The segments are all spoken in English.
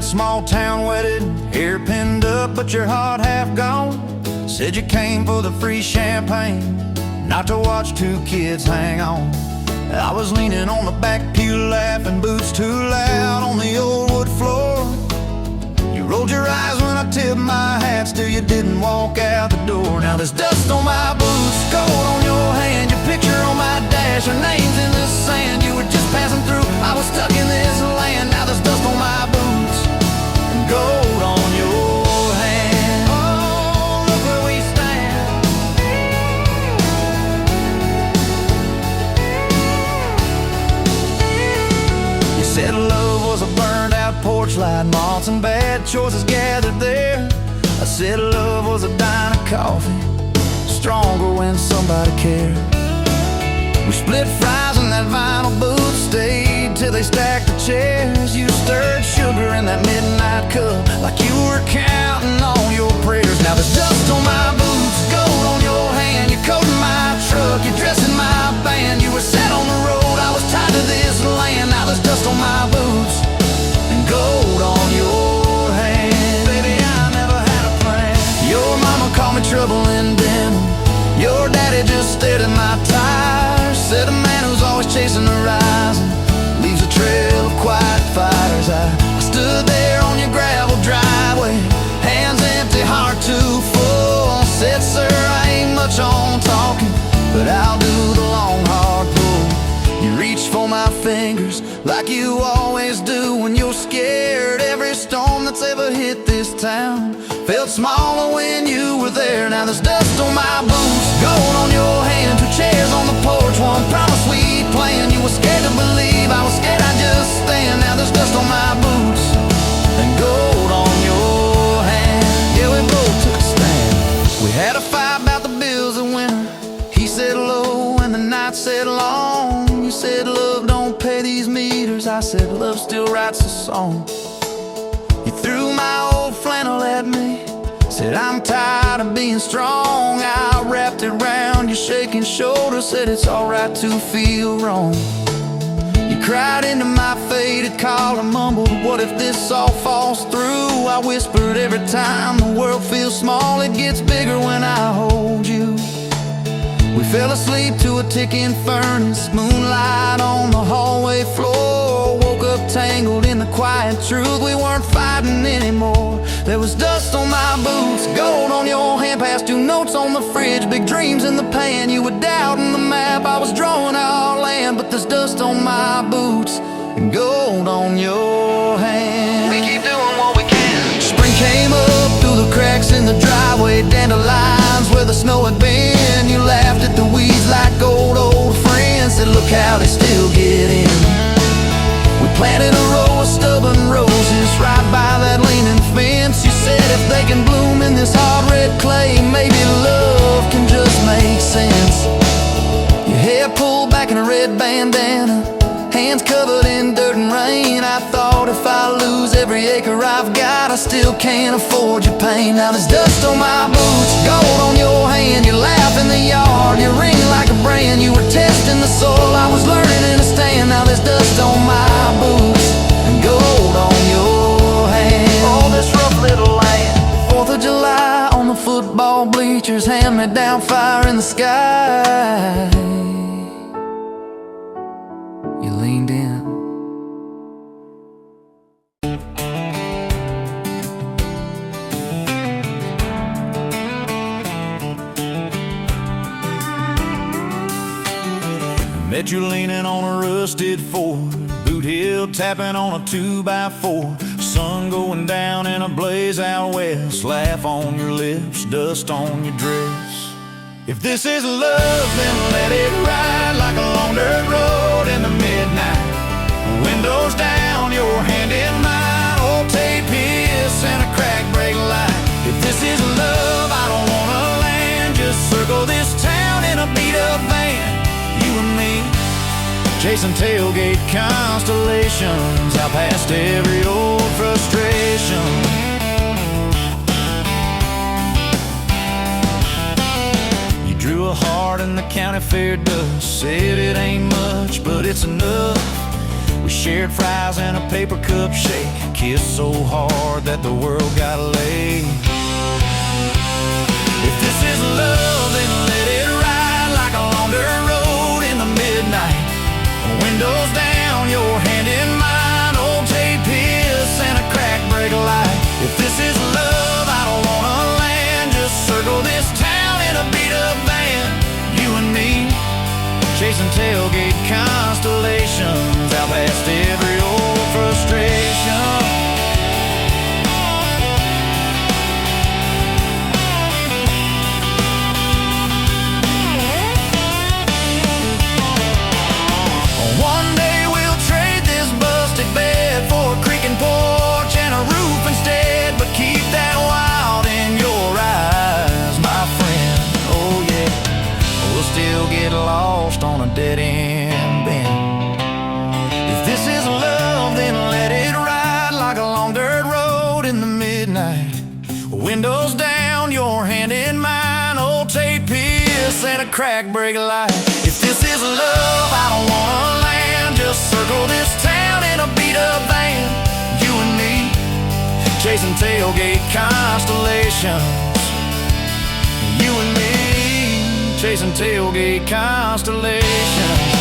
that small town wedded, hair pinned up but your heart half gone. Said you came for the free champagne, not to watch two kids hang on. I was leaning on the back pew laughing, boots too loud on the old wood floor. You rolled your eyes when I tipped my hat, still you didn't walk out the door. Now there's dust on my boots, gold on your hand, your picture on my dash, your name's in the sand. You were just passing through, I was stuck in this land. Now there's dust on my boots and gold on your hand. Oh, look where we stand. You said love was a burned out porch light, moths and bad choices gathered there. I said love was a dime of coffee, stronger when somebody cared. We split fries in that vinyl booth, stayed till they stacked the chairs. You stirred sugar in that midnight cup like you were counting on your prayers. Now there's dust on my boots, gold on your hand, your coat in my truck, your dress in my band. You were set on the road, I was tied to this land. Now there's dust on my boots and gold on your hand. Baby, I never had a plan. Your mama called me trouble in denim, your daddy just stared at my tires. Said a man who's always chasing the horizon leaves a trail of quiet fires. I stood there on your gravel driveway, hands empty, heart too full. Said, sir, I ain't much on talking, but I'll do the long, hard pull. You reached for my fingers like you always do when you're scared. Every storm that's ever hit this town felt smaller when you were there. Now there's dust on my boots, gold on your hand, two chairs on the porch, one promise we planned. You were scared to believe, I was scared I'd just stand. Now there's dust on my boots and gold on your hand. Yeah, we both took a stand. We had a fight about the bills of winter. He said low and the night said long. You said love don't pay these meters, I said love still writes a song. You threw my old flannel at me, said I'm tired of being strong. I wrapped it round your shaking shoulder, said it's alright to feel wrong. You cried into my faded collar, mumbled, what if this all falls through? I whispered, every time the world feels small, it gets bigger when I hold you. We fell asleep to a ticking furnace, moonlight on the hallway floor. Woke up tangled in the quiet truth, we weren't fighting anymore. There was dust on my boots, gold on your hand, past two notes on the fridge, big dreams in the pan. You were doubting the map, I was drawing our land, but there's dust on my boots and gold on your hand. We keep doing what we can. Spring came up through the cracks in the driveway, dandelions where the snow had been. You laughed at the weeds like old friends, said look how they still get in. We planted a row of stubborn roses right by that leaning fence. You said if they can bloom in this hard red clay, maybe love can just make sense. Your hair pulled back in a red bandana, hands covered in dirt and rain. I thought if I lose every acre I've got, I still can't afford your pain. Now there's dust on my boots, gold on your hand, you laugh in the yard, you ring like a brand. You were testing the soil, I was learning in a stand. Now there's dust on my boots and gold on your hand. Oh, this rough little land. 4th of July on the football bleachers, hand-me-down fire in the sky. You leaned in. Met you leaning on a rusted Ford, boot heel tapping on a 2x4. Sun going down in a blaze out west, laugh on your lips, dust on your dress. If this is love, then let it ride like a long dirt road in the midnight. Windows down, your hand in mine, old tape hiss and a crack brake light. If this is love, I don't wanna land, just circle this town in a beat-up van. You and me, chasing tailgate constellations, out past every old frustration. You drew a heart in the county fair dust, said it ain't much, but it's enough. We shared fries and a paper cup shake, kissed so hard that the world got laid. If this is love, then let it ride like a long dirt road in the midnight. Windows down, your hand in mine, old tape hiss and a crack break light. If this is love, I don't wanna land, just circle this town in a beat-up van. You and me, chasing tailgate constellations, out past every old frustration. One day we'll trade this busted bed for a creaking porch and a roof instead, but keep that wild in your eyes, my friend. Oh yeah, we'll still get lost on a dead-end bend. If this is love, then let it ride like a long dirt road in the midnight. Windows down, your hand in mine, old tape hiss and a crack break light. If this is love, I don't wanna land, just circle this town in a beat-up van. You and me, chasing tailgate constellations. You and me, chasing tailgate constellations.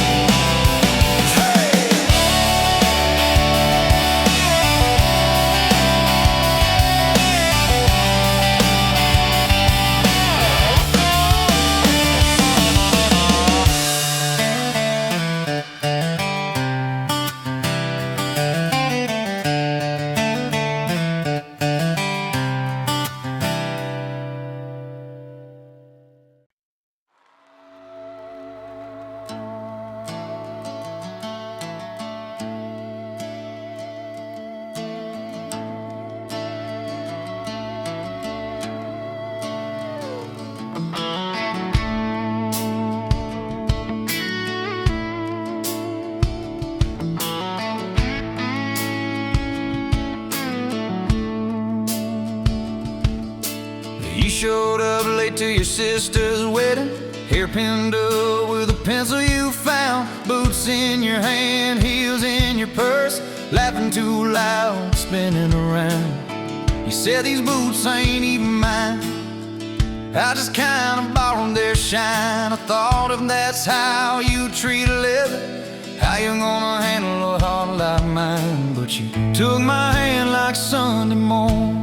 You showed up late to your sister's wedding, hair pinned up with a pencil you found, boots in your hand, heels in your purse, laughing too loud, spinning around. You said these boots ain't even mine, I just kinda borrowed their shine. I thought if that's how you treat a living, how you gonna handle a heart like mine? But you took my hand like Sunday morning,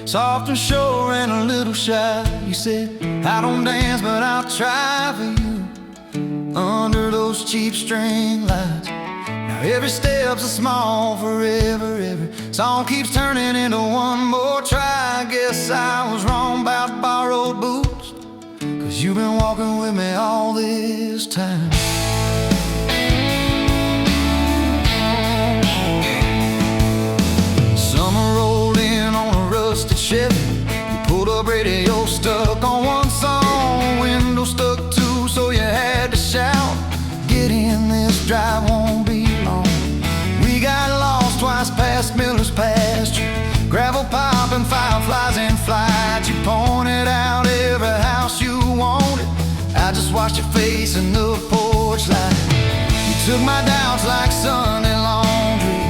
soft and sure and a little shy. You said, I don't dance, but I'll try for you under those cheap string lights. Now every step's a small forever, every song keeps turning into one more try. I guess I was wrong about borrowed boots, 'cause you've been walking with me all this time. Summer rolled in on a rusted Chevy, you pulled up, radio stuck on one song, window stuck too, so you had to shout, get in, this drive won't be long. We got lost twice past Miller's pasture, gravel popping, fireflies in flight. You pointed out every house you wanted, I just watched your face in the porch light. You took my doubts like Sunday laundry,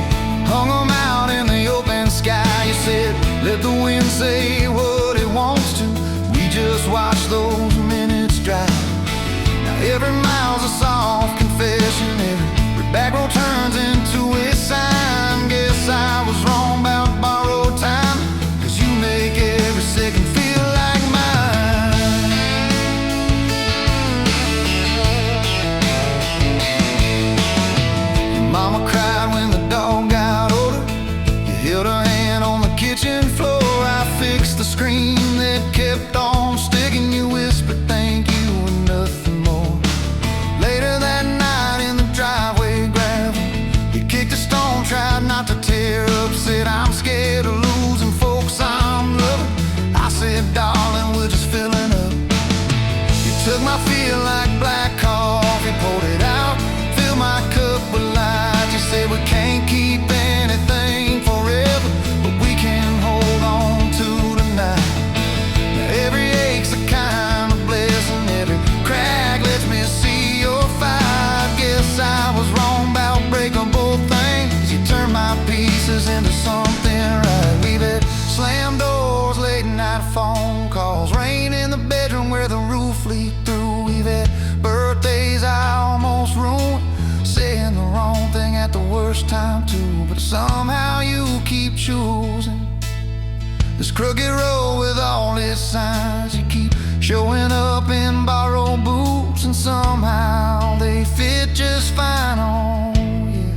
hung them out in the open sky. You said, let the wind say what it wants to, we just watch those minutes drive. Now every mile's a soft confession, every back road turns into a sign. Guess I was wrong about borrowed time, 'cause you make every second feel like mine. Your mama cried when the dog got older, you held her hand on the kitchen floor. I fixed fleet through. We've had birthdays I almost ruined, saying the wrong thing at the worst time too. But somehow you keep choosing this crooked road with all its signs. You keep showing up in borrowed boots, and somehow they fit just fine on you.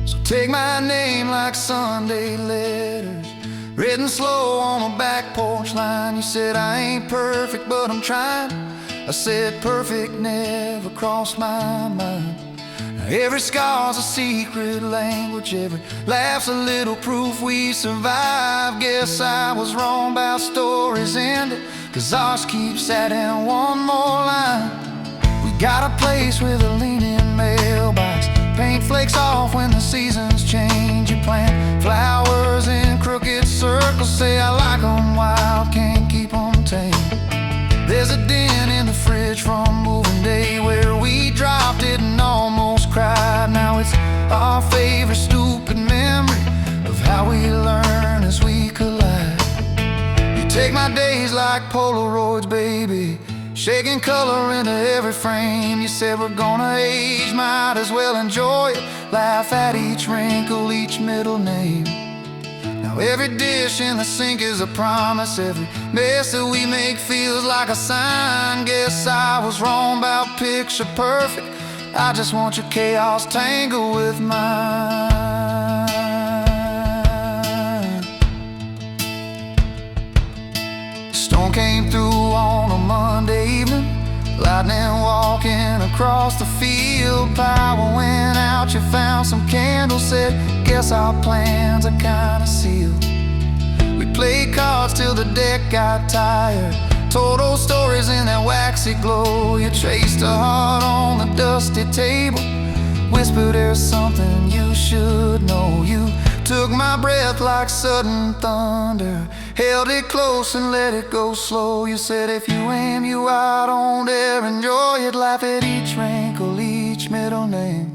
So take my name like Sunday letters, written slow on a back porch line. You said I ain't perfect, but I'm trying. I said perfect never crossed my mind. Now every scar's a secret language, every laugh's a little proof we survive. Guess I was wrong about stories ending, 'cause ours keeps adding one more line. We got a place with a leaning mailbox, paint flakes off when the seasons change. You plant flowers in crooked circles, say I like them wild, can't keep them tame. There's a dent in the fridge from moving day where we dropped it and almost cried. Now it's our favorite stupid memory of how we learn as we collide. You take my days like Polaroids, baby, shaking color into every frame. You said we're gonna age, might as well enjoy it, laugh at each wrinkle, each middle name. Now every dish in the sink is a promise, every mess that we make feels like a sign. Guess I was wrong about picture perfect, I just want your chaos tangled with mine. The storm came through on a Monday evening, lightning walking across the field. Power went out, you found some candles, said guess our plans are kinda sealed. We played cards till the deck got tired, told old stories in that waxy glow. You traced a heart on the dusty table, whispered there's something you should know. You took my breath like sudden thunder, held it close and let it go slow. You said if you aim you out, don't dare enjoy it, laugh at each wrinkle, each middle name.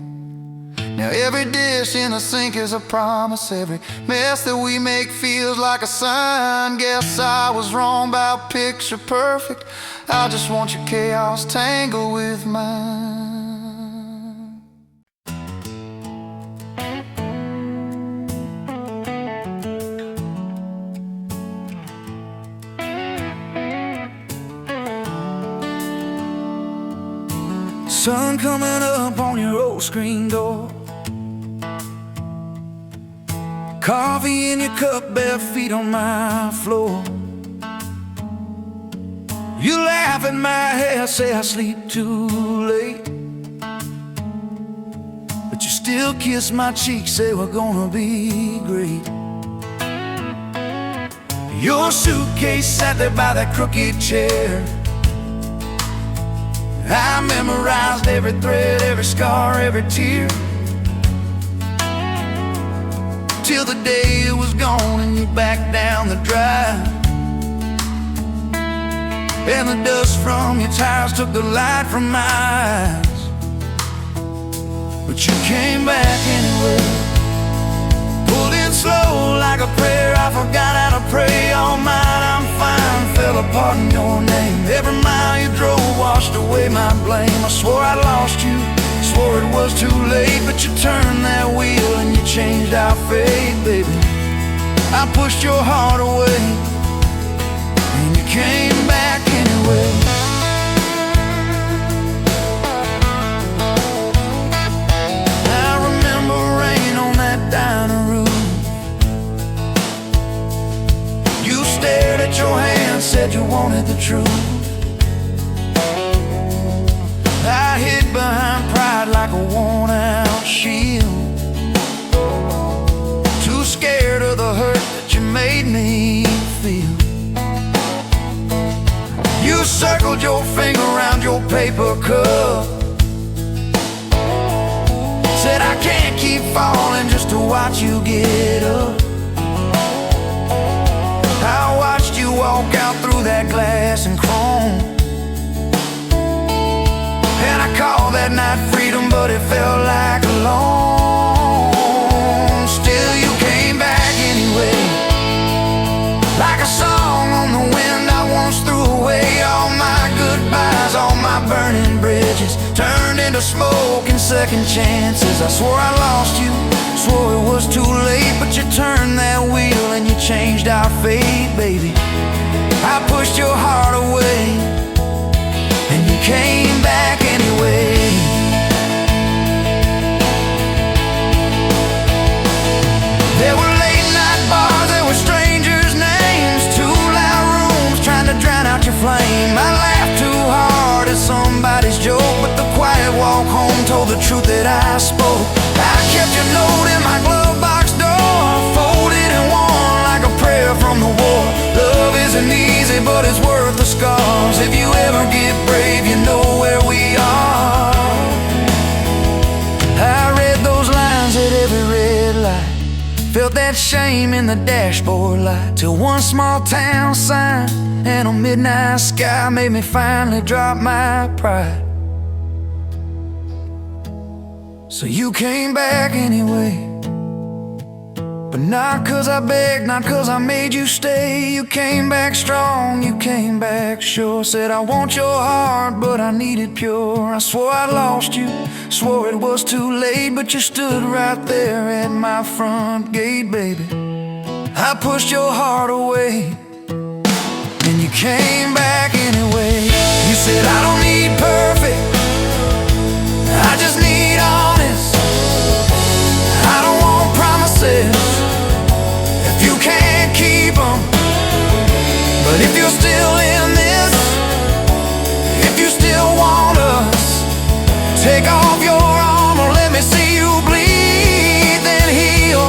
Now every dish in the sink is a promise, every mess that we make feels like a sign. Guess I was wrong about picture perfect, I just want your chaos tangled with mine. Sun coming up on your old screen door, coffee in your cup, bare feet on my floor. You laugh at my hair, say I sleep too late, but you still kiss my cheek, say we're gonna be great. Your suitcase sat there by that crooked chair, I memorized every thread, every scar, every tear, till the day it was gone and you backed down the drive, and the dust from your tires took the light from my eyes. But you came back anyway, pulled in slow like a prayer. I forgot how to pray all night. I'm fine, fell apart in your name. Every mile you drove washed away my blame. I swore I lost you, swore it was too late, but you turned that wheel and you changed our fate, baby. I pushed your heart away and you came back anyway. I remember rain on that dining room. You stared at your hand, said you wanted the truth. I hid behind pride like a worn-out shield, too scared of the hurt that you made me feel. You circled your finger around your paper cup, said I can't keep falling just to watch you get up. I watched you walk out through that glass and chrome, and I called that night freedom, but it felt like alone. Still you came back anyway, like a song on the wind I once threw away. second chances. I swore I lost you, swore it was too late, but you turned that wheel and you changed our fate, baby. I pushed your heart away, and you came back anyway. There were late night bars, there were strangers' names, too loud rooms trying to drown out your flame. I laughed too hard at somebody's joke, but the quiet walk home told the truth that I spoke. I kept your note in my glove box door, folded and worn like a prayer from the war. Love isn't easy, but it's worth the scars. If you ever get brave, you know where we are. I read those lines at every red light, felt that shame in the dashboard light, till one small town sign and a midnight sky made me finally drop my pride. So you came back anyway, but not 'cause I begged, not 'cause I made you stay. You came back strong, you came back sure. Said I want your heart, but I need it pure. I swore I lost you, swore it was too late, but you stood right there at my front gate, baby. I pushed your heart away, and you came back anyway. You said I don't need perfect, I just need honest. I don't want promises if you can't keep them. But if you're still in this, if you still want us, take off your armor, let me see you bleed, then heal.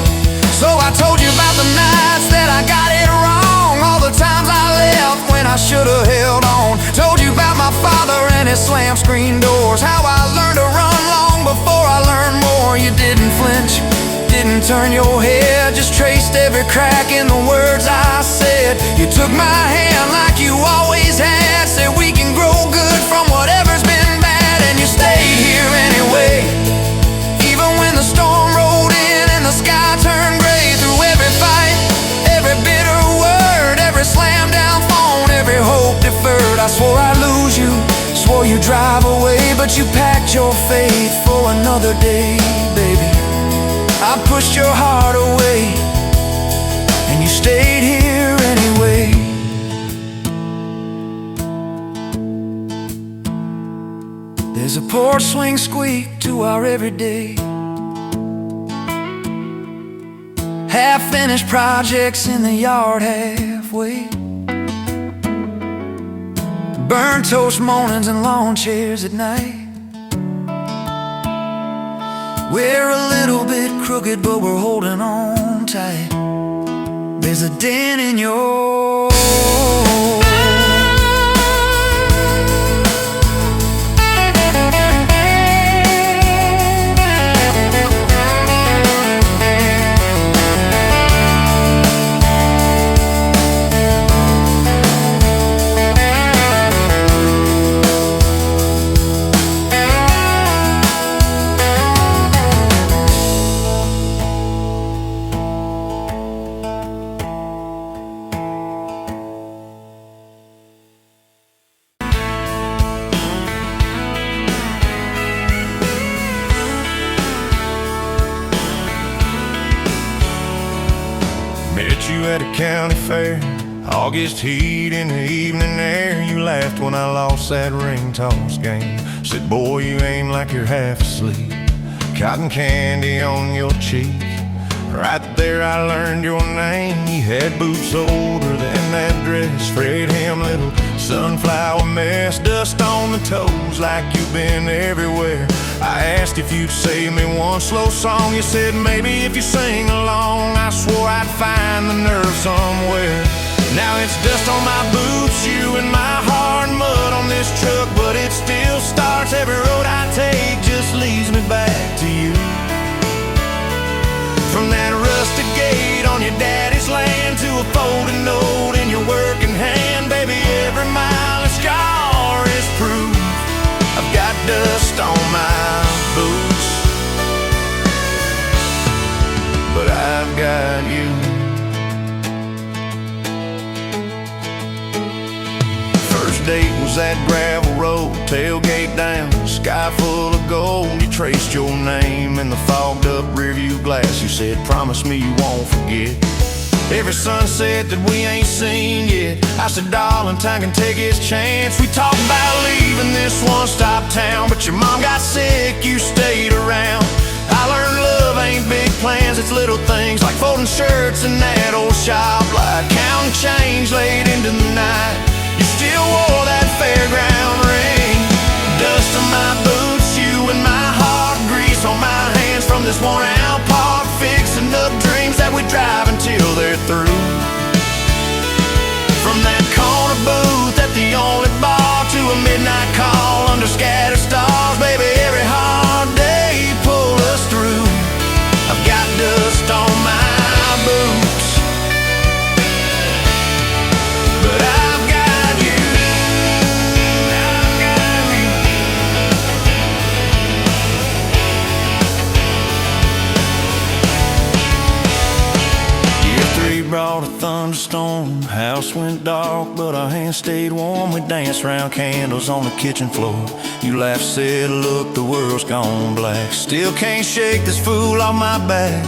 So I told you about the nights that I got it wrong, all the times I left when I should've held on. Told you about my father and his slam screen doors, how I learned to run long before I learned more. You didn't flinch, didn't turn your head, just traced every crack in the words I said. You took my hand like you always had, said we can grow good from whatever's been bad, and you stayed here anyway. Even when the storm rolled in and the sky turned gray, through every fight, every bitter word, every slam down phone, every hope deferred. I swore I'd lose you, swore you'd drive away, but you packed your faith for another day, baby. I pushed your heart away, and you stayed here anyway. There's a porch swing squeak to our everyday, half-finished projects in the yard halfway, burnt toast mornings and lawn chairs at night. We're a little bit crooked, but we're holding on tight. There's a dent in your at a county fair, August heat in the evening air. You laughed when I lost that ring toss game, said boy you aim like you're half asleep, cotton candy on your cheek. Right there I learned your name. You had boots older than that dress, Fred Ham, little sunflower mess, dust on the toes like you've been everywhere. I asked if you'd save me one slow song, you said maybe if you sing along. I swore I'd find the nerve somewhere. Now it's dust on my boots, you and my hard mud on this truck, but it still starts. Every road I take just leads me back to you. From that rusted gate on your daddy's land to a folded note in your working hand, baby, every mile a scar is proof I've got dust on my boots, but I've got you. First date was that gravel road, tailgate down, sky full of gold. You traced your name in the fogged up rearview glass. You said, promise me you won't forget every sunset that we ain't seen yet. I said, darling, time can take its chance. We talked about leaving this one-stop town, but your mom got sick, you stayed around. I learned love ain't big plans, it's little things like folding shirts in that old shop, like counting change late into the night. You still wore that fairground ring, dust on my boots, you and my heart, grease on my hands from this worn-out park, fixing up dreams that we drive until they're through. From that corner booth at the only bar to a midnight call under scattered stars, baby, every hard day pull us through. I've got dust on my boots, but I've got you. I've got you. Year 3 brought a thunderstorm. House went dark, but our hands stayed warm. We danced round candles on the kitchen floor. You laughed, said, look, the world's gone black. Still can't shake this fool off my back.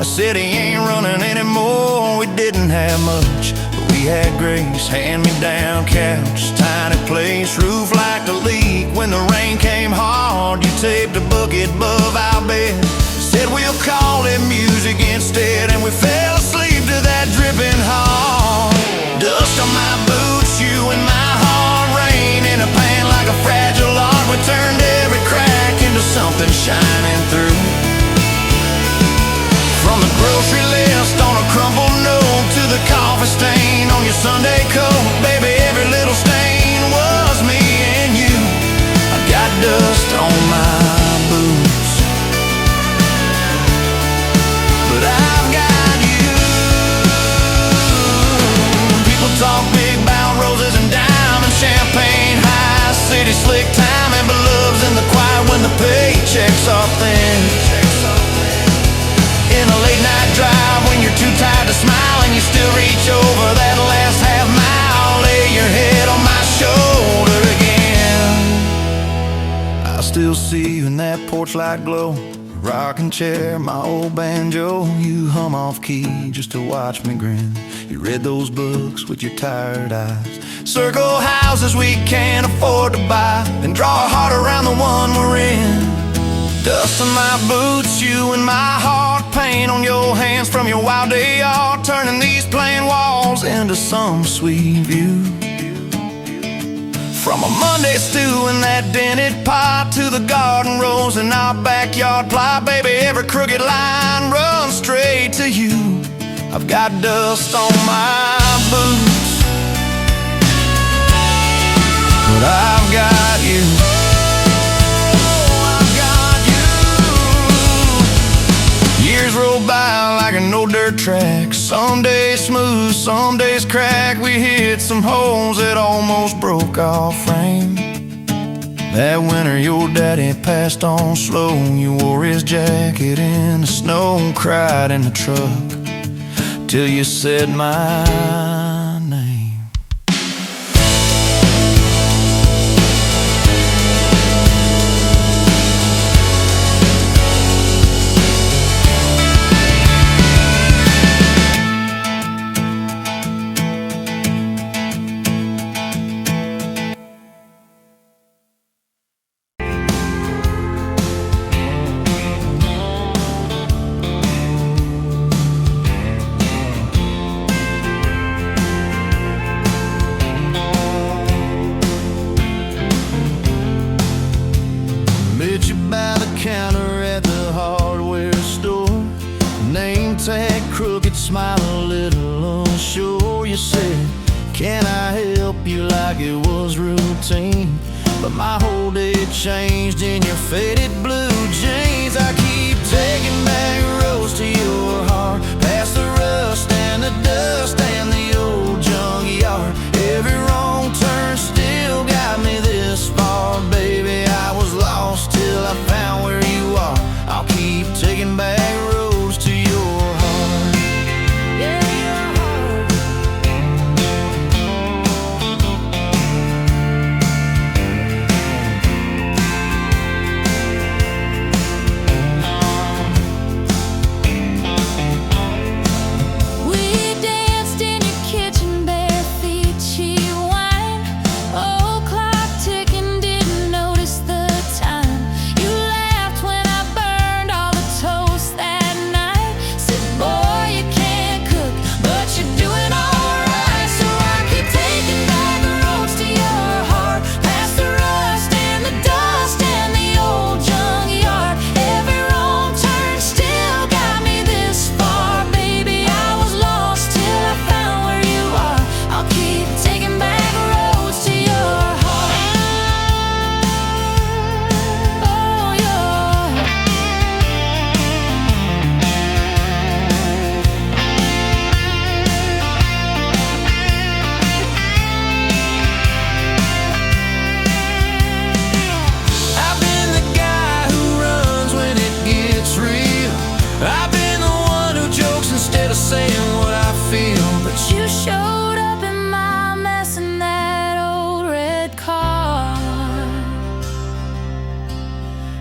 I said he ain't running anymore. We didn't have much, but we had grace. Hand-me-down couch, tiny place, roof like a leak. When the rain came hard, you taped a bucket above our bed. Said we'll call it music instead, and we fell asleep to that dripping heart. Dust on my boots, you and my heart, rain in a pan like a fragile art. We turned every crack into something shining through. From the grocery list on a crumpled note to the coffee stain on your Sunday coat, baby, every little stain was me and you. I got dust on my boots, but I've got you. People talk big about roses and diamonds, champagne high, city slick timing, but love's in the quiet when the paychecks are thin. In a late night drive when you're too tired to smile and you still reach over that last half mile, lay your head on my shoulder again. I still see you in that porch light glow, rocking chair, my old banjo. You hum off key just to watch me grin. You read those books with your tired eyes, circle houses we can't afford to buy, and draw a heart around the one we're in. Dust on my boots, you and my heart, paint on your hands from your wild day art, turning these plain walls into some sweet view. From a Monday stew in that dented pot to the garden rose in our backyard plot, baby, every crooked line runs straight to you. I've got dust on my boots, but I've got you. Years roll by like a no-dirt track, some days smooth, some days crack. We hit some holes that almost broke our frame. That winter your daddy passed on slow. You wore his jacket in the snow, cried in the truck till you said my name. Crooked smile, a little unsure. You said, can I help you, like it was routine? But my whole day changed in your faded blue jeans. I keep taking back roads to your heart, past the rust and the dust and the old junkyard. Every wrong turn still got me this far, baby. I was lost till I found where you are. I'll keep taking back roads to your heart. Yeah, your heart.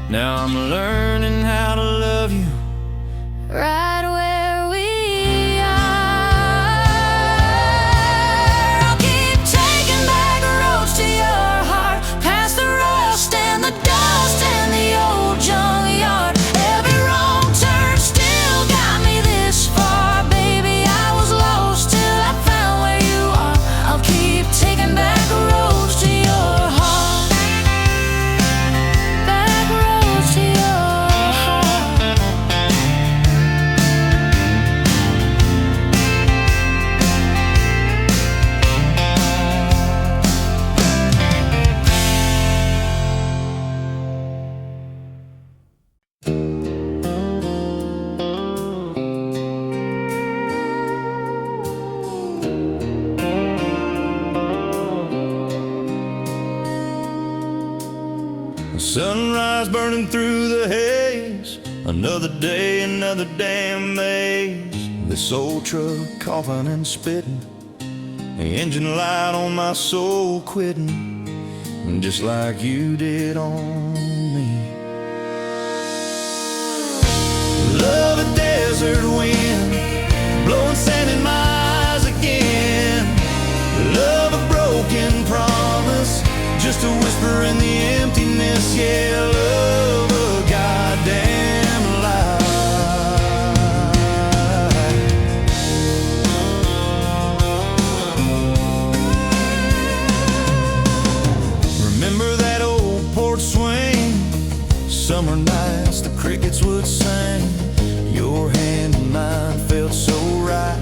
Now I'm learning how to love you right where we are. I'll keep taking back roads to your heart, past the rust and the dust and the old junkyard. Every wrong turn still got me this far. Baby, I was lost till I found where you are. I'll keep taking back roads to your heart, back roads to your heart. Sunrise burning through the haze, another day, another damn maze. This old truck coughing and spitting, the engine light on my soul quitting, just like you did on me. Love a desert wind, blowing sand in my eyes again. Love a broken promise, just a whisper in the emptiness. Yeah, love a goddamn lie. Remember that old porch swing, summer nights the crickets would sing. Your hand in mine felt so right,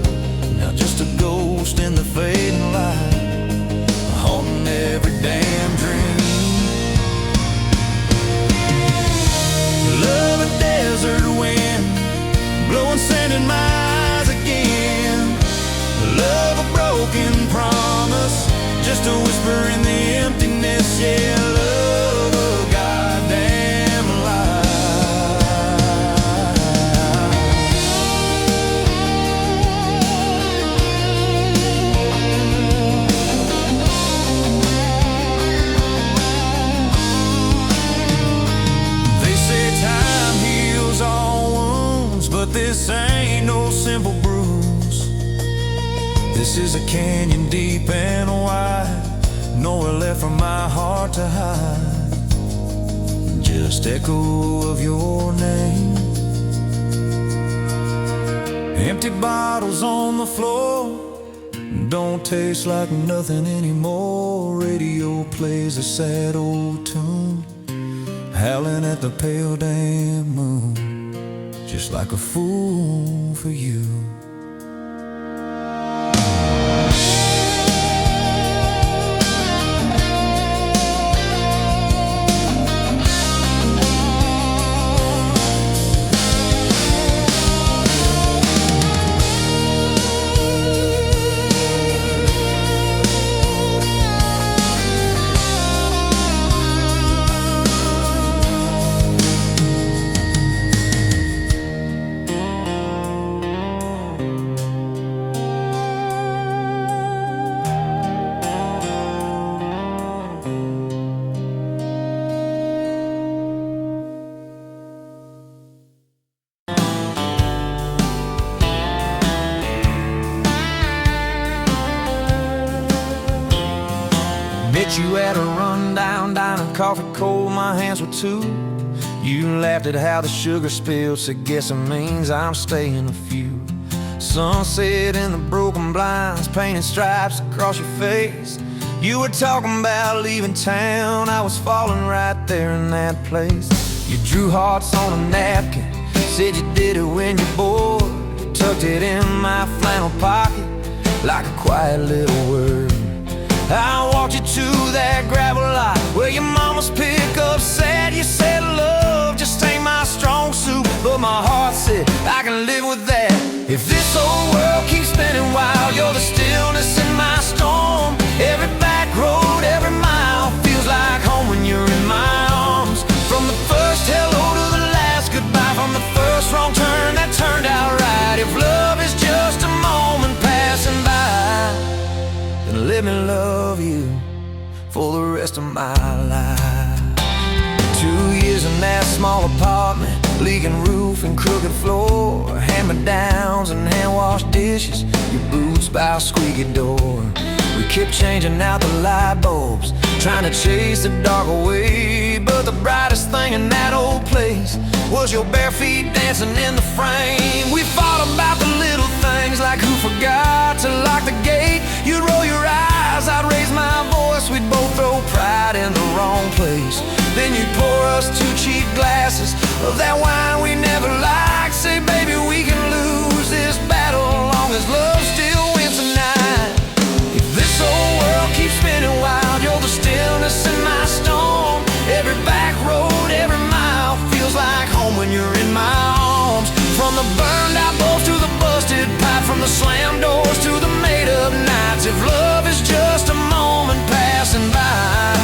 now just a ghost in the fading light, haunting every damn dream. Love a desert wind, blowing sand in my eyes again. Love a broken promise, just a whisper in the emptiness. Yeah, love a goddamn lie. But this ain't no simple bruise. This is a canyon deep and wide, nowhere left for my heart to hide. Just echo of your name. Empty bottles on the floor, don't taste like nothing anymore. Radio plays a sad old tune, howling at the pale damn moon, just like a fool for you. Met you at a rundown diner, coffee cold, my hands were too. You laughed at how the sugar spilled, so guess it means I'm staying a few. Sunset in the broken blinds, painted stripes across your face. You were talking about leaving town, I was falling right there in that place. You drew hearts on a napkin, said you did it when you're bored. Tucked it in my flannel pocket like a quiet little word. I walked you to that gravel lot where your mama's pickup sat. You said love just ain't my strong suit, but my heart said I can live with that. If this old world keeps spinning wild, you're the stillness in my storm. Every back road, every mile feels like home when you're in my arms. From the first hello to the last goodbye, from the first wrong turn that turned out right. If love is just a moment passing by, then let me love you for the rest of my life. 2 years and in that small apartment, leaking roof and crooked floor, hand-me-downs and hand-washed dishes, your boots by a squeaky door. We kept changing out the light bulbs, trying to chase the dark away, but the brightest thing in that old place was your bare feet dancing in the frame. We fought about the little things, like who forgot to lock the gate. You'd roll your eyes, I'd raise my voice, we'd both throw pride in the wrong place. Then you'd pour us 2 cheap glasses of that wine we never liked. Say, baby, we can lose this battle long as love still wins tonight. If this whole world keeps spinning wild, you're the stillness in my storm. Every back road, every mile feels like home when you're in my arms. From the burned out bulbs to the busted pipe, from the slammed doors to the made up nights. If love is just a moment passing by,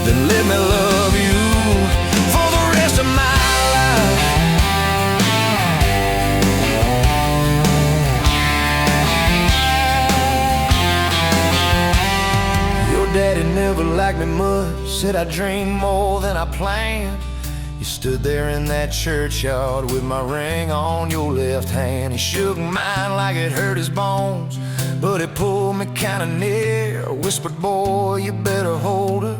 then let me love you for the rest of my life. Your daddy never liked me much, said I dreamed more than I planned. You stood there in that churchyard with my ring on your left hand. He shook mine like it hurt his bones, but he pulled me kinda near, whispered, boy, you better hold her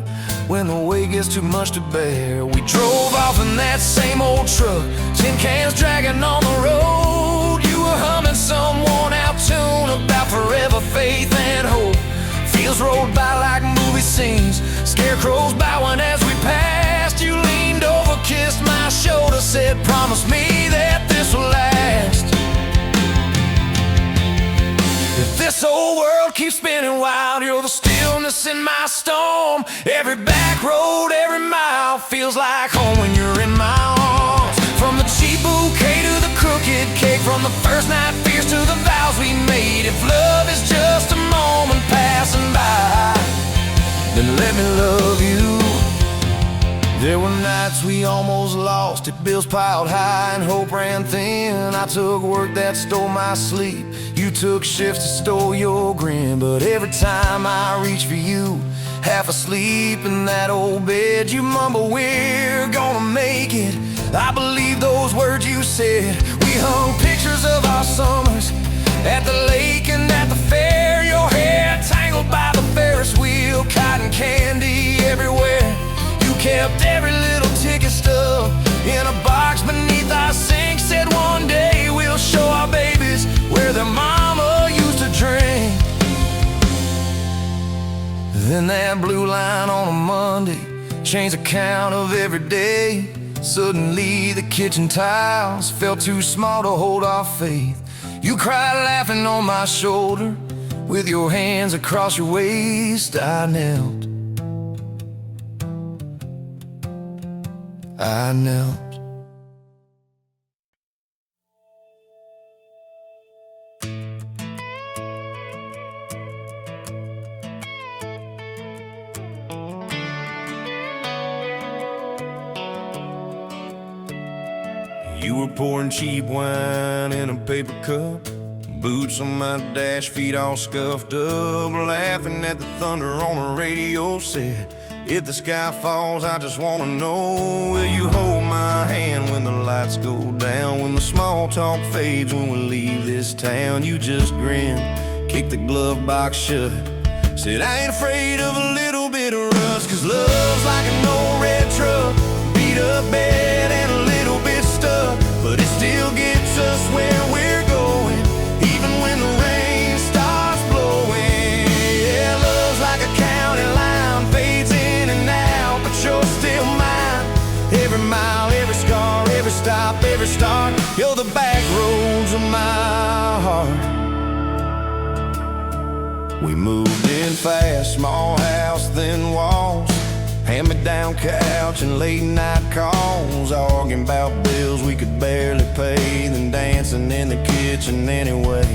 when the weight gets too much to bear. We drove off in that same old truck, tin cans dragging on the road. You were humming some worn out tune about forever faith and hope. Fields rolled by like movie scenes, scarecrows bowing as we passed. You leaned over, kissed my shoulder, said, promise me that this will last. If this whole world keeps spinning wild, you're the stillness in my storm. Every back road, every mile feels like home when you're in my arms. From the cheap bouquet to the crooked cake, from the first night fears to the vows we made. If love is just a moment passing by, then let me love you. There were nights we almost lost it, bills piled high and hope ran thin. I took work that stole my sleep, you took shifts that stole your grin. But every time I reach for you, half asleep in that old bed, you mumble, we're gonna make it. I believe those words you said. We hung pictures of our summers at the lake and at the fair. Your hair tangled by the Ferris wheel, cotton candy everywhere. You kept every little ticket stub in a box beneath our sink. Said one day we'll show our babies where their mama used to drink. Then that blue line on a Monday changed the count of every day. Suddenly the kitchen tiles felt too small to hold our faith. You cried laughing on my shoulder, with your hands across your waist. I knelt. You were pouring cheap wine in a paper cup, boots on my dash, feet all scuffed up, laughing at the thunder on the radio. Said, if the sky falls, I just wanna know, will you hold my hand when the lights go down, when the small talk fades, when we leave this town? You just grinned, kicked the glove box shut, said, I ain't afraid of a little bit of rust, 'cause love's like an old red truck, beat up bed and a little bit stuck, but it still gets us where we're going, even when the rain starts blowing. Yeah, love's like a county line, fades in and out, but you're still mine. Every mile, every scar, every stop, every start, you're the back roads of my heart. We moved in fast, small house, thin walls, hand-me-down couch and late-night calls, arguing about bills we could barely pay, then dancing in the kitchen anyway.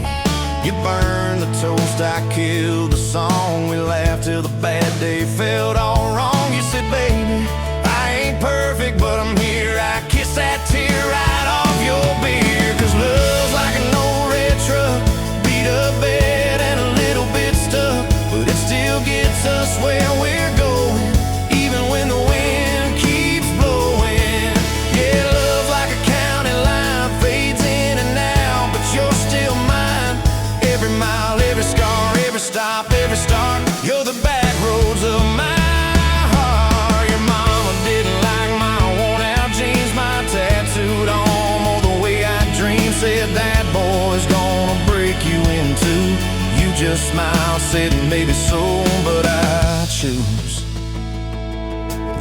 You burned the toast, I killed the song, we laughed till the bad day felt all wrong. You said, baby, I ain't perfect, but I'm here. I kissed that tear right off your beer, 'cause love's like an old red truck, beat up bed and a little bit stuck, but it still gets us where we're going, even when the wind keeps blowing. just smiled, said maybe so, but I choose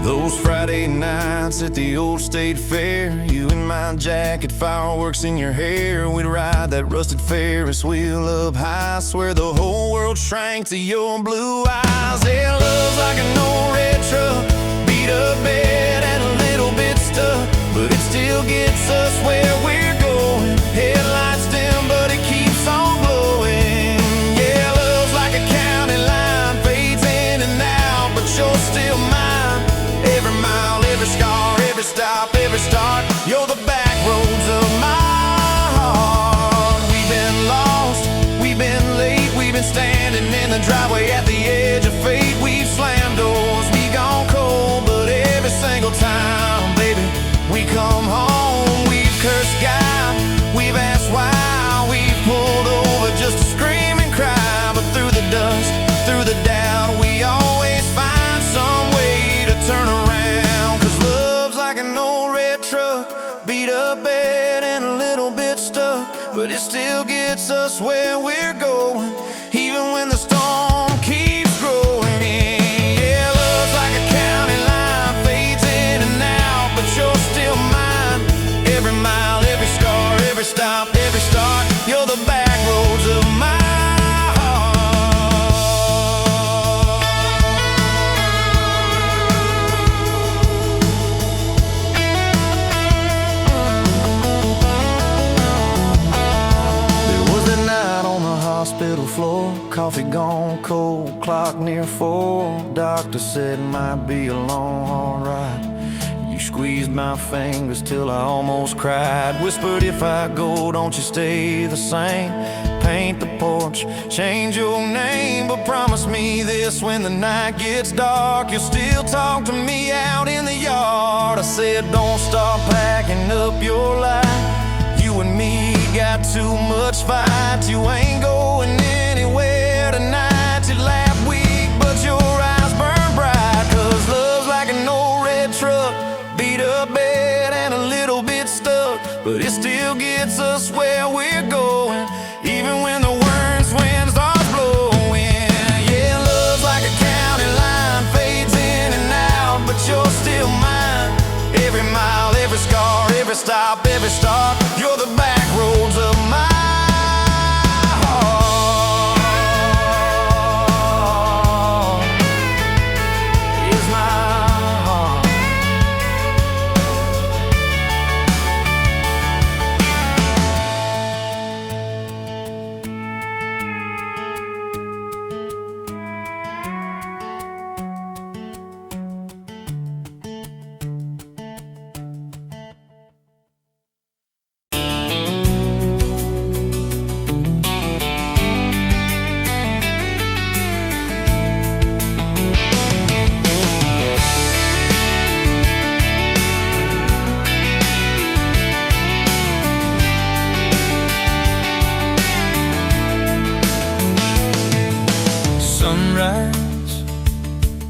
those Friday nights at the old state fair. You in my jacket, fireworks in your hair. We'd ride that rusted Ferris wheel up high. Swear the whole world shrank to your blue eyes. Yeah, love's like an old red truck, beat up bed and a little bit stuck, but it still gets us where we're going. Headlights dim, but it keeps on glowing. Yeah, love's like a county line, fades in and out, but you're still mine. Every mile, every scar, every stop, every start, you're the back roads of my heart. We've been lost, we've been late, we've been standing in the driveway at the edge of fate. We've slammed doors, we gone cold, but every single time, baby, we come home. We've cursed God, we've asked why, we've pulled over just to scream and cry. But through the dust, through the doubt, we always find some way to turn around. Cause love's like an old red truck, beat up bed and a little bit stuck, but it still gets us where we're going, even when the storm keeps growing. Yeah, love's like a county line, fades in and out, but you're still mine. Every mile, every scar, every stop, every start, you're the back roads of my heart. Hospital floor, coffee gone cold, clock near 4. Doctor said might be a long, hard ride. You squeezed my fingers till I almost cried. Whispered, if I go, don't you stay the same. Paint the porch, change your name, but promise me this: when the night gets dark, you'll still talk to me out in the yard. I said, don't start packing up your life. You and me got too much fight. You ain't going anywhere tonight. You laugh weak, but your eyes burn bright. Cause love's like an old red truck, beat up bed and a little bit stuck, but it still gets us where we're going, even when the worst wind starts blowing. Yeah, love's like a county line, fades in and out, but you're still mine. Every mile, every scar, every stop, every start, you're the back roads of my heart. Is my heart. Sunrise,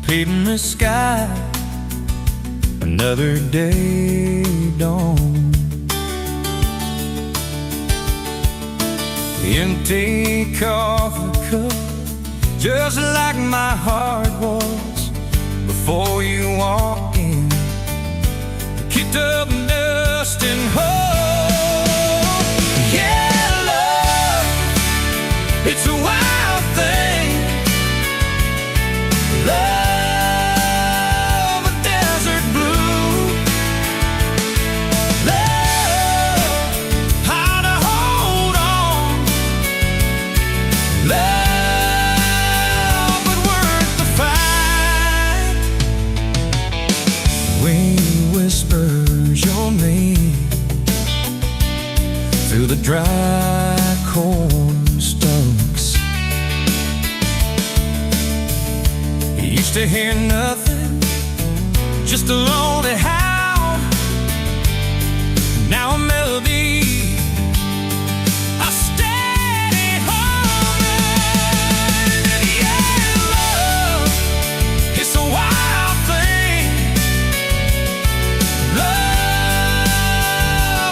paving the sky, another day dawn. The empty coffee cup, just like my heart was before you walked in. Kicked up dust and hope. Yeah, love, it's a wild thing. Love, a desert blue. Love, how to hold on. Love, but worth the fight. Wind whispers your name through the dry corn stalks. Used to hear nothing, just a lonely howl. Now a melody, a steady humming. Yeah, love, it's a wild thing. Love,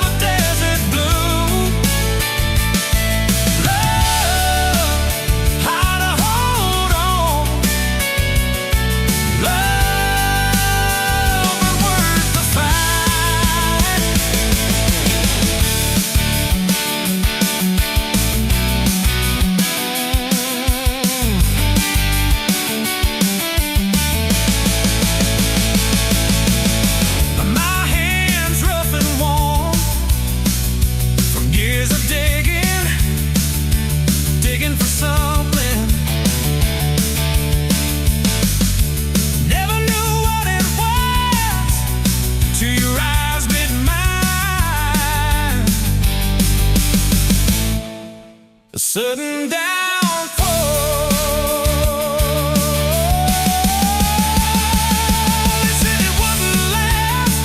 a desert blue. Love, sudden downfall. They said it wouldn't last,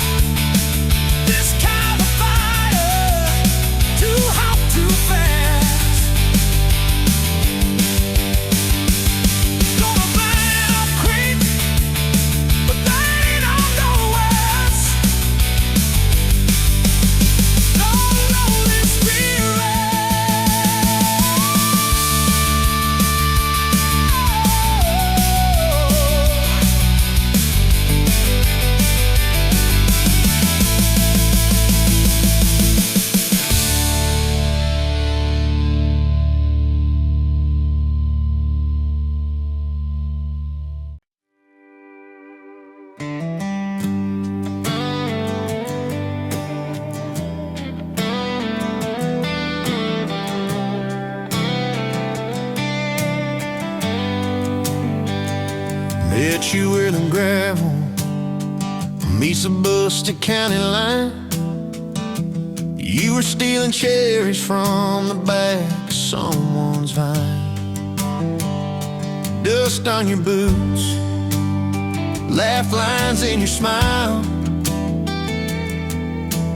this kind of fire, too hot, too fast. Gonna burn up quick, but that ain't on no west. Don't know this spirit. Met you where the gravel meets the busted county line. You were stealing cherries from the back of someone's vine. Dust on your boots, laugh lines in your smile.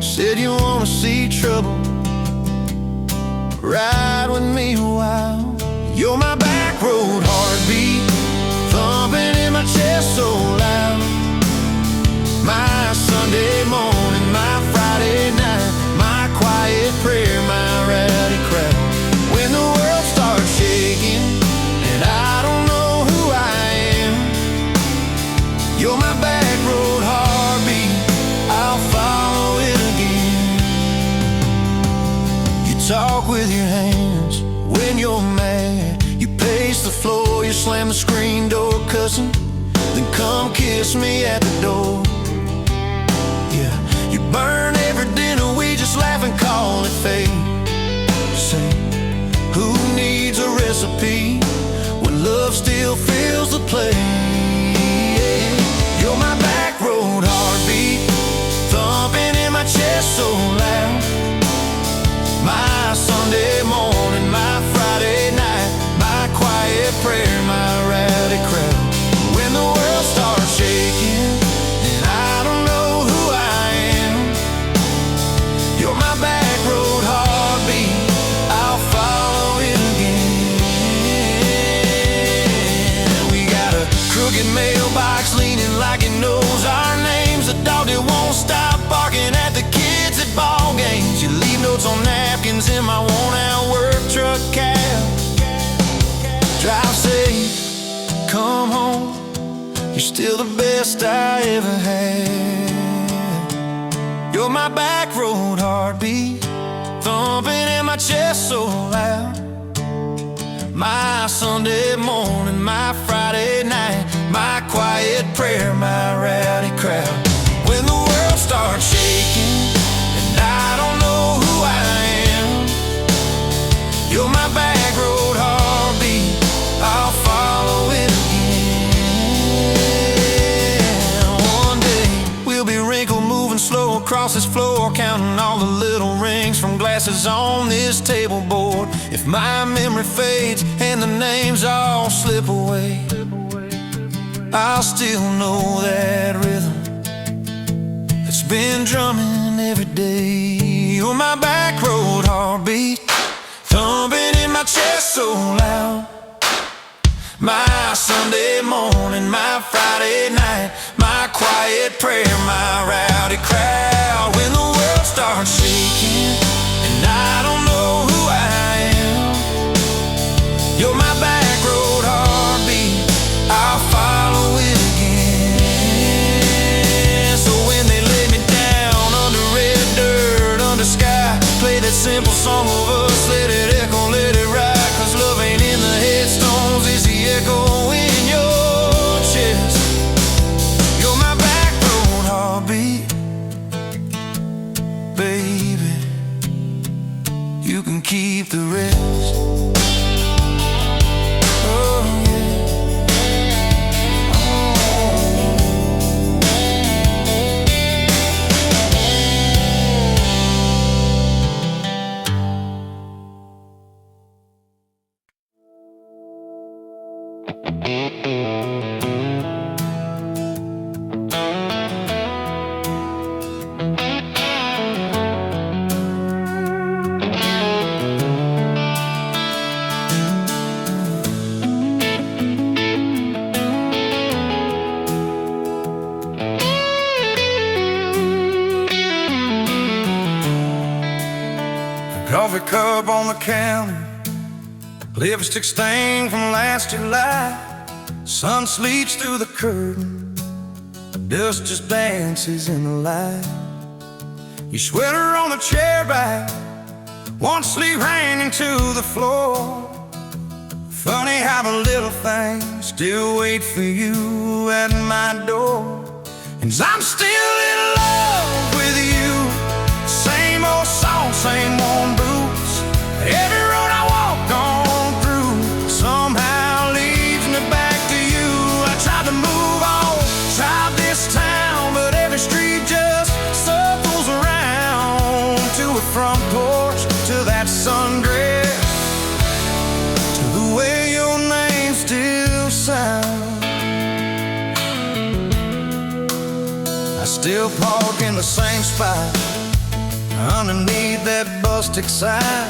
Said you wanna see trouble, ride with me a while. You're my back road heartbeat, thumping in my chest so loud. My Sunday morning, my Friday night, my quiet prayer, my rowdy crowd. When the world starts shaking and I don't know who I am, you're my back road heartbeat, I'll follow it again. You talk with your hands when you're mad, you pace the floor, you slam the screen door cussing, then come kiss me at the door. Yeah, you burn every dinner, we just laugh and call it fate. Say, who needs a recipe when love still fills the plate? You're my back road heartbeat, thumping in my chest so loud. My Sunday morning, my Friday night, my quiet prayer, my rowdy crowd. When the world starts shaking and I don't know who I am, you're my back road heartbeat, I'll follow it again. We got a crooked mailbox leaning like it knows our names, a dog that won't stop barking at the kids at ball games. You leave notes on napkins in my worn-out work truck cab. Drive safe, come home, you're still the best I ever had. You're my back road heartbeat, thumping in my chest so loud. My Sunday morning, my Friday night, my quiet prayer, my rowdy crowd. When the world starts shaking and I don't know who I am, you're my back road heartbeat, I'll follow it again. One day we'll be wrinkled, moving slow across this floor, counting all the little rings from glasses on this table board. If my memory fades and the names all slip away, I'll still know that rhythm that's been drumming every day. You're my back road heartbeat, thumping in my chest so loud. My Sunday morning, my Friday night, my quiet prayer, my rowdy crowd. When the world starts shaking and I don't know who I am, you're my back road heartbeat, I'll follow it again. So when they lay me down under red dirt, under sky, play that simple song of us, let it echo, let it ride. Cause love ain't in the headstones, it's the echo in your chest. You're my back road heartbeat, baby. coffee cup on the counter, lipstick stain from last July. Sun sleeps through the curtain, dust just dances in the light. Your sweater on the chair back, one sleeve hanging to the floor. Funny how the little things still wait for you at my door. And I'm still in love with you. Same old song, same old boots. Every road I walk on through somehow leads me back to you. I tried to move on, tried this town, but every street just circles around. To a front porch, to that sundress, to the way your name still sounds. I still park in the same spot, underneath that busted sign,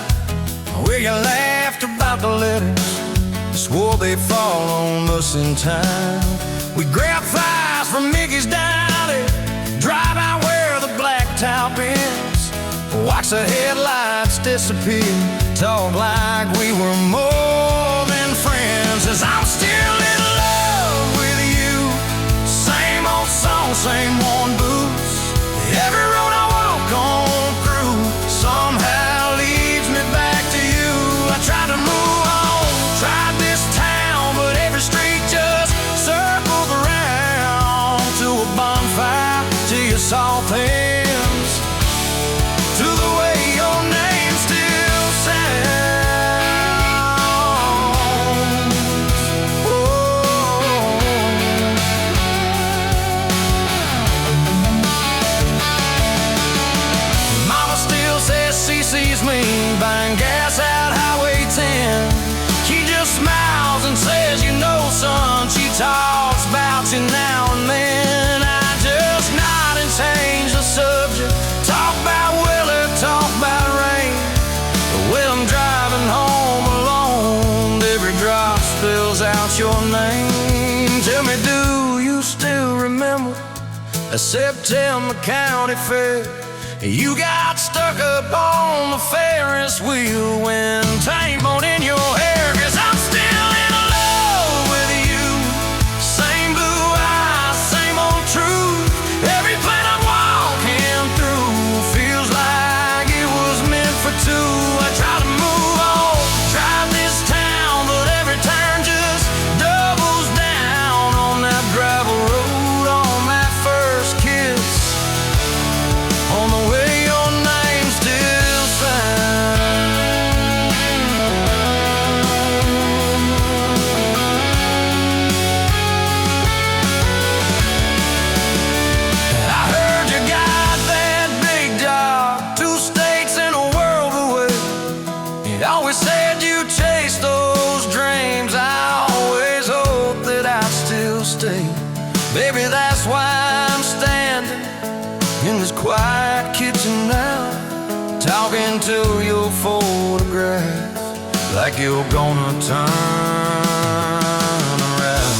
where you laughed about the letters, swore they'd fall on us in time. We grab fries from Mickey's Diner, drive out where the blacktop ends, watch the headlights disappear, talk like we were more than friends. As I'm still in love with you. Same old song, same worn boots. Every road I walk on through somehow leads me back to you. I tried to move on, tried this town, but every street just circles around. To a bonfire, to your soft hands, to the way your name still sounds. Oh. Mama still says she sees me buying gas out Highway 10. She just smiles and says, you know, son, she talks about you now and then. I just nod and change the subject, talk about weather, talk about rain. But when I'm driving home alone, every drop spills out your name. Tell me, do you still remember a September county fair? You got stuck up on the Ferris wheel when time bone in your hair. 'Cause I'm still in love with you. Same blue eyes, same old truth. Every plan I'm walking through feels like it was meant for two. I try to move on, drive this town, but every turn just doubles down on that gravel road, on that first kiss, on the way your name still sounds. I heard you got that big job, 2 states and a world away. You always said you chased those dreams. I always hoped that I'd still stay. Baby, that's why I'm standing in this quiet kitchen now, talking to your photograph like you're gonna turn around.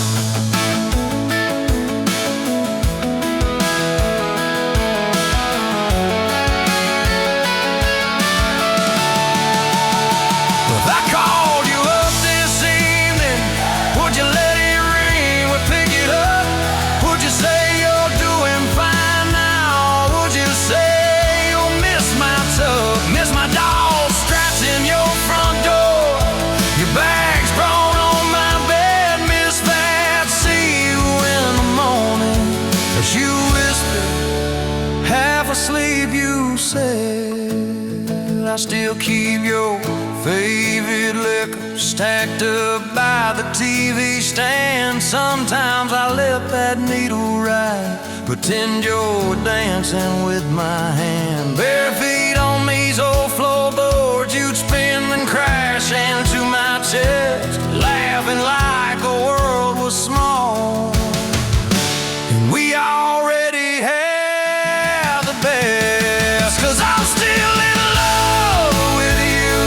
If I called you up this evening, would you let it ring? Would pick it up? Would you say you're doing fine now? Would you say you'll miss my tub, miss my dog straps in your front door, your bags brought on my bed, miss that? See you in the morning as you whisper, half asleep, you said. I still keep your favorite liquor stacked up by the TV stand. Sometimes I let that needle ride, pretend you're dancing with my hand. Bare feet on these old floorboards, you'd spin and crash into my chest, laughing like the world was small. And we already had the best. 'Cause I'm still in love with you.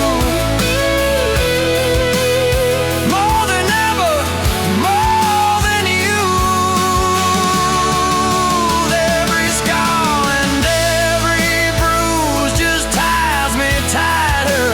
More than ever, more than you. Every scar and every bruise just ties me tighter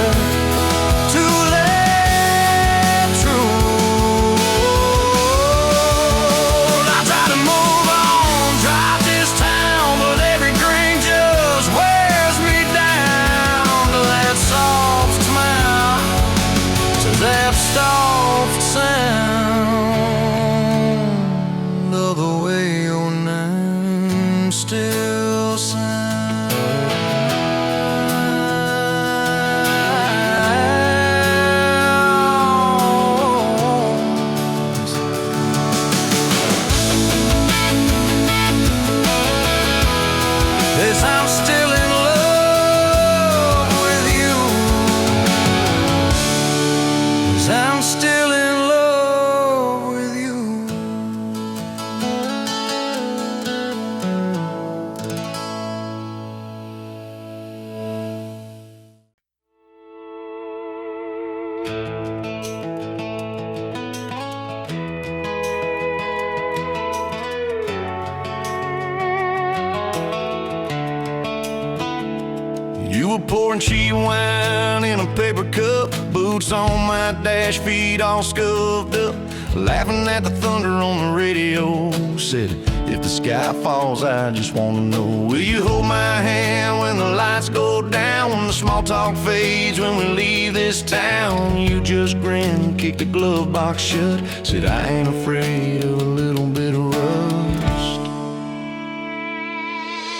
were pouring cheap wine in a paper cup, boots on my dash, feet all scuffed up, laughing at the thunder on the radio. Said, if the sky falls, I just wanna know, will you hold my hand when the lights go down, when the small talk fades, when we leave this town? You just grinned, kicked the glove box shut, said, I ain't afraid of a little bit of rust.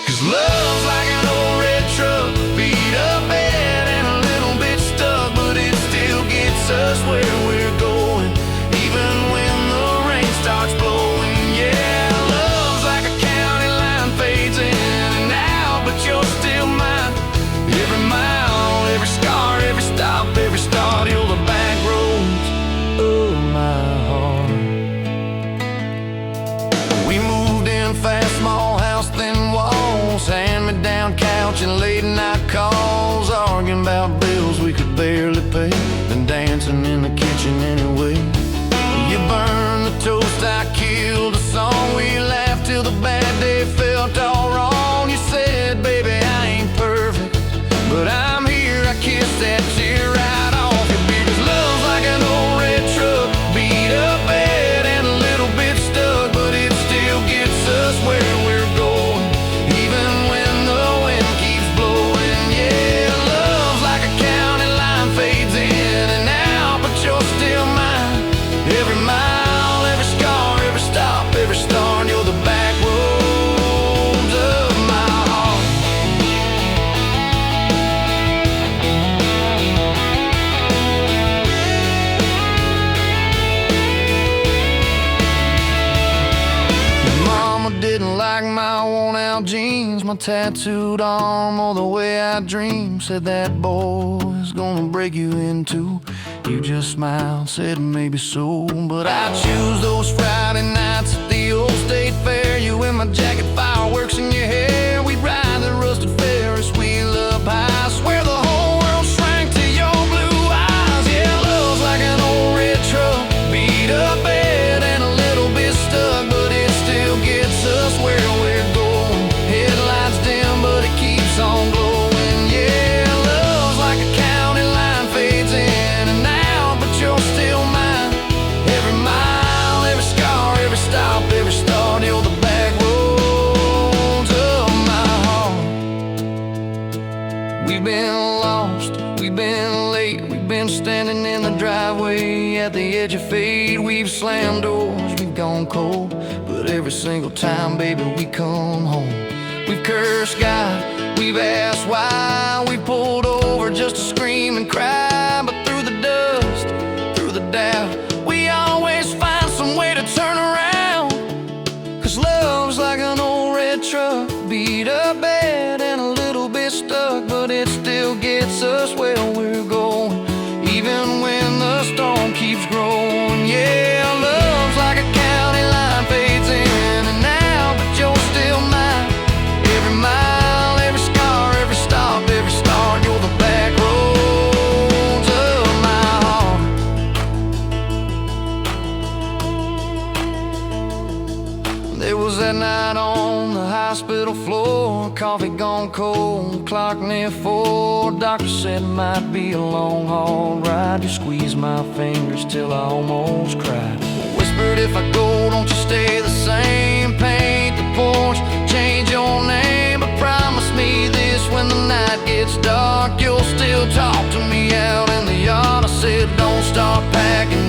'Cause love's like an old red truck, beat up bad and a little bit stuck, but it still gets us where we're going, even when the rain starts blowing. Yeah, love's like a county line, fades in and out, but you're still mine. Every mile, every scar, every stop, every start, you're the back roads of my heart. We moved in fast, small house, thin walls, hand-me-down couch and late night calls, arguing about bills we could barely pay, and dancing in the kitchen anyway. You burned the toast, I killed the song, we laughed till the bad day felt all wrong. You said, baby, I ain't perfect, but I'm here, I kissed that tear right off your beard. 'Cause love's like an old red truck, beat up bad and a little bit stuck, but it still gets us where we're going, even when the wind keeps blowing. Yeah, love's like a county line, fades in and out, but you're still mine. Every mile, every scar, every stop, every start, you're the back roads of my heart. Mama didn't like my worn-out jeans, my tattooed arm, or the way I dream. Said that boy's gonna break you in two. You just smiled, said maybe so, but I choose those Friday nights at the old state fair. You in my jacket, fireworks in your hair. We'd ride the rusted Ferris wheel up high. Swear the whole world shrank to your blue eyes. Yeah, love's like an old red truck, beat up bad and a little bit stuck, but it still gets us where we're going. Headlights dim, but it keeps on glowing. Yeah, love's like a county line, fades in and out, but you're still mine. Every mile, every scar, every stop, every start, you're the back roads of my heart. We've been lost, we've been late, we've been standing in the driveway at the edge of fate. We've slammed doors, we've gone cold, but every single time, baby, we come home. We've cursed God, we've asked why, we pulled over just to scream and cry, but through the dust, through the doubt, we always find some way to turn around. 'Cause love's like an old red truck, beat up bad and a little bit stuck, but it still gets us where we're going, even when the storm keeps growing. Yeah, love's like a county line, fades in and out, but you're still mine. Every mile, every scar, every stop, every start, you're the back roads of my heart. There was that night on the hospital floor, coffee gone cold, clock near 4. Doctor said it might be a long haul ride. You squeezed my fingers till I almost cried. Whispered, if I go, don't you stay the same. Paint the porch, change your name, but promise me this, when the night gets dark, you'll still talk to me out in the yard. I said, don't start packing